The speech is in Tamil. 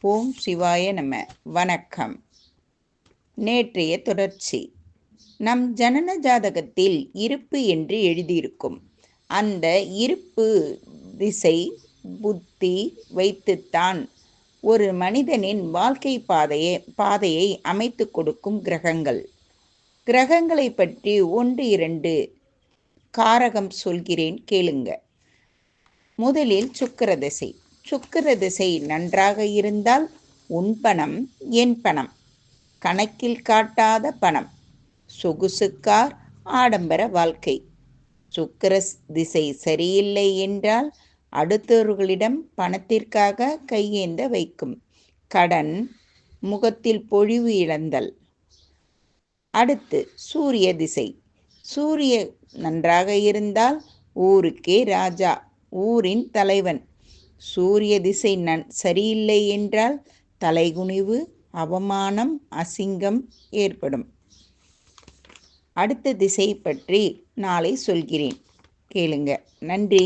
ஓம் சிவாய நம. வணக்கம். நேற்றைய தொடர்ச்சி. நம் ஜனன ஜாதகத்தில் இருப்பு என்று எழுதியிருக்கும். அந்த இருப்பு திசை புத்தி வைத்துத்தான் ஒரு மனிதனின் வாழ்க்கை பாதையை அமைத்து கொடுக்கும் கிரகங்கள். கிரகங்களை பற்றி 1-2 காரகம் சொல்கிறேன், கேளுங்க. முதலில் சுக்கிர திசை. சுக்கிர திசை நன்றாக இருந்தால் உன் பணம் என் பணம், கணக்கில் காட்டாத பணம், சொகுசு கார், ஆடம்பர வாழ்க்கை. சுக்கிர திசை சரியில்லை என்றால் அடுத்தவர்களிடம் பணத்திற்காக கையேந்த வைக்கும், கடன், முகத்தில் பொழிவு இழந்தல். அடுத்து சூரிய திசை. சூரிய நன்றாக இருந்தால் ஊருக்கே ராஜா, ஊரின் தலைவன். சூரிய திசை சரியில்லை என்றால் தலைகுனிவு, அவமானம், அசிங்கம் ஏற்படும். அடுத்த திசை பற்றி நாளை சொல்கிறேன், கேளுங்க. நன்றி.